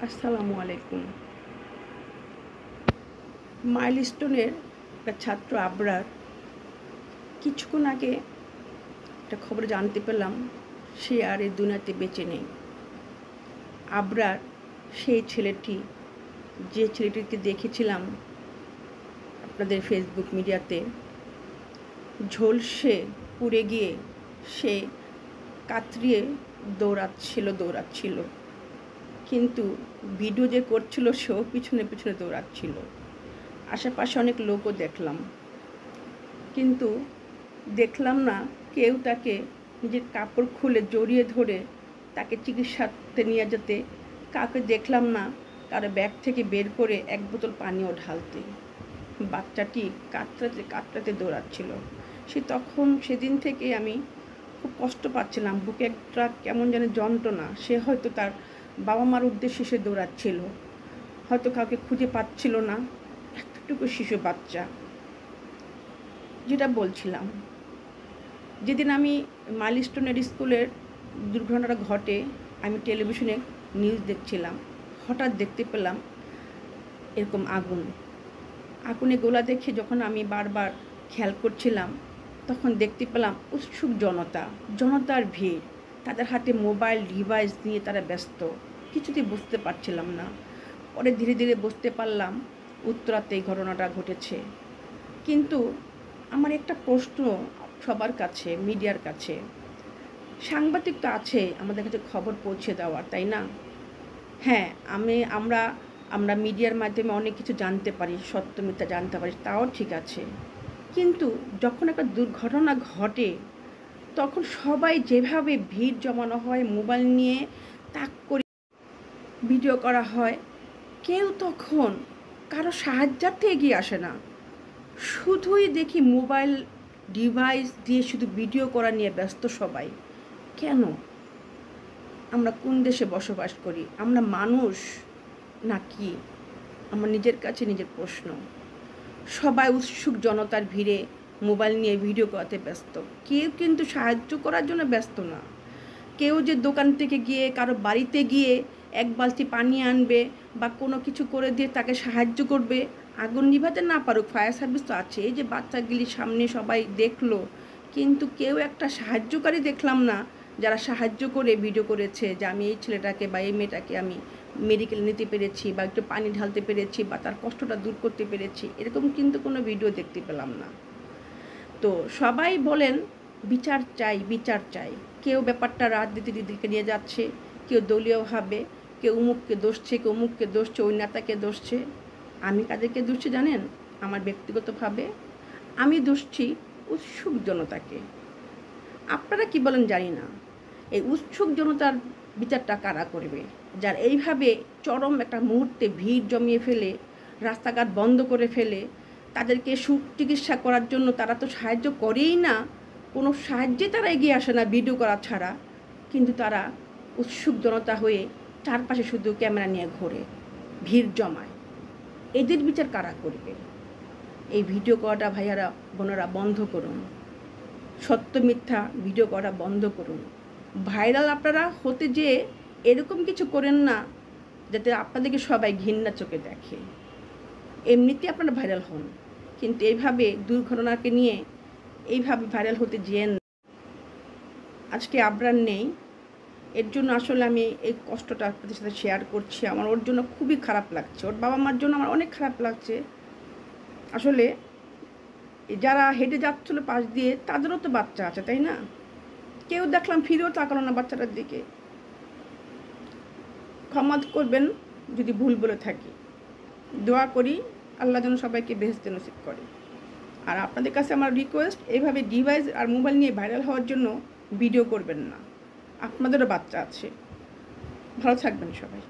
আসসালামু আলাইকুম। মাইলস্টোনের একটা ছাত্র আবরার কিছুক্ষণ আগে একটা খবর জানতে পেলাম সে আর এই দুনিয়াতে বেঁচে নেই। আবরার সেই ছেলেটি, যে ছেলেটিকে দেখেছিলাম আপনাদের ফেসবুক মিডিয়াতে, ঝলসে পুড়ে গিয়ে সে কাতরিয়ে দৌড়াচ্ছিল, কিন্তু ভিডিও যে করছিল সেও পিছনে পিছনে দৌড়াচ্ছিল। আশেপাশে অনেক লোকও দেখলাম, কিন্তু দেখলাম না কেউ তাকে নিজের কাপড় খুলে জড়িয়ে ধরে তাকে চিকিৎসাতে নিয়ে যেতে। কাউকে দেখলাম না কারো ব্যাগ থেকে বের করে এক বোতল পানিও ঢালতে। বাচ্চাটি কাতরাতে কাতরাতে দৌড়াচ্ছিল। সেদিন থেকে আমি খুব কষ্ট পাচ্ছিলাম, বুকে একটা কেমন যেন যন্ত্রণা। সে হয়তো তার বাবা মার উদ্দেশ্যে সে দৌড়াচ্ছিল, হয়তো কাউকে খুঁজে পাচ্ছিল না। এতটুকু শিশু বাচ্চা। যেটা বলছিলাম, যেদিন আমি মাইলস্টোনের স্কুলের দুর্ঘটনাটা ঘটে, আমি টেলিভিশনে নিউজ দেখছিলাম, হঠাৎ দেখতে পেলাম এরকম আগুনে গোলা দেখে যখন আমি বারবার খেয়াল করছিলাম, তখন দেখতে পেলাম উৎসুক জনতার ভিড়। তাদের হাতে মোবাইল ডিভাইস নিয়ে তারা ব্যস্ত। কিছুতেই বুঝতে পারছিলাম না। পরে ধীরে ধীরে বুঝতে পারলাম উত্তরাতে এই ঘটনাটা ঘটেছে। কিন্তু আমার একটা প্রশ্ন সবার কাছে, মিডিয়ার কাছে, সাংবাদিক তো আছে আমাদের কাছে খবর পৌঁছে দেওয়ার, তাই না? হ্যাঁ, আমরা মিডিয়ার মাধ্যমে অনেক কিছু জানতে পারি, সত্য মিথ্যা জানতে পারি, তাও ঠিক আছে। কিন্তু যখন একটা দুর্ঘটনা ঘটে, তখন সবাই যেভাবে ভিড় জমানো হয়, মোবাইল নিয়ে তাক করে ভিডিও করা হয়, কেউ তখন কারো সাহায্যার্থে এগিয়ে আসে না। শুধুই দেখি মোবাইল ডিভাইস দিয়ে শুধু ভিডিও করা নিয়ে ব্যস্ত সবাই। কেন? আমরা কোন দেশে বসবাস করি? আমরা মানুষ নাকি? আমার নিজের কাছে নিজের প্রশ্ন। সবাই উৎসুক জনতার ভিড়ে মোবাইল নিয়ে ভিডিও করাতে ব্যস্ত। কেউ কিন্তু সাহায্য করার জন্য ব্যস্ত না। কেউ যে দোকান থেকে গিয়ে কারো বাড়িতে গিয়ে এক বালতি পানি আনবে বা কোনো কিছু করে দিয়ে তাকে সাহায্য করবে, আগুন নিভাতে না পারুক, ফায়ার সার্ভিস তো আছে। এই যে বাচ্চাগুলির সামনে সবাই দেখলো, কিন্তু কেউ একটা সাহায্যকারী দেখলাম না যারা সাহায্য করে ভিডিও করেছে যে আমি এই ছেলেটাকে বা এই মেয়েটাকে আমি মেডিকেল নিতে পেরেছি, বা একটু পানি ঢালতে পেরেছি, বা তার কষ্টটা দূর করতে পেরেছি। এরকম কিন্তু কোনো ভিডিও দেখতে পেলাম না। তো সবাই বলেন বিচার চাই। কেউ ব্যাপারটা রাজনীতির দিকে নিয়ে যাচ্ছে, কেউ দলীয়ভাবে, কেউ অমুককে দোষছে, ওই নেতাকে দোষছে। আমি কাদেরকে দোষছি জানেন? আমার ব্যক্তিগতভাবে আমি দোষছি উৎসুক জনতাকে। আপনারা কি বলেন জানি না। এই উৎসুক জনতার বিচারটা কারা করবে? যার এইভাবে চরম একটা মুহূর্তে ভিড় জমিয়ে ফেলে, রাস্তাঘাট বন্ধ করে ফেলে, তাদেরকে সুচিকিৎসা করার জন্য তারা তো সাহায্য করেই না, কোনো সাহায্যে তারা এগিয়ে আসে না ভিডিও করা ছাড়া। কিন্তু তারা উৎসুক জনতা হয়ে চারপাশে শুধু ক্যামেরা নিয়ে ঘোরে, ভিড় জমায়। এদের বিচার কারা করবে? এই ভিডিও করাটা ভাইয়ারা বোনেরা বন্ধ করুন। সত্য মিথ্যা ভিডিও করা বন্ধ করুন। ভাইরাল আপনারা হতে যেয়ে এরকম কিছু করেন না যাতে আপনাদেরকে সবাই ঘৃণা চোখে দেখে। এমনিতে আপনারা ভাইরাল হন, কিন্তু এইভাবে দুর্ঘটনাকে নিয়ে এইভাবে ভাইরাল হতে যেন। আজকে আবরার নেই, এর জন্য আসলে আমি এই কষ্টটা আপনাদের সাথে শেয়ার করছি। আমার ওর জন্য খুবই খারাপ লাগছে, ওর বাবা মার জন্য আমার অনেক খারাপ লাগছে। আসলে যারা হেঁটে যাচ্ছিলো পাশ দিয়ে, তাদেরও তো বাচ্চা আছে, তাই না? কেউ দেখলাম ফিরেও তাকালো না বাচ্চাটার দিকে। ক্ষমা করবেন যদি ভুল বলে থাকি। দোয়া করি আল্লাহ যেন সবাইকে বেহেশতে নসিব করে। আর আপনাদের কাছে আমার রিকোয়েস্ট, এইভাবে ডিভাইস আর মোবাইল নিয়ে ভাইরাল হওয়ার জন্য ভিডিও করবেন না। আপনাদেরও বাচ্চা আছে। ভালো থাকবেন সবাই।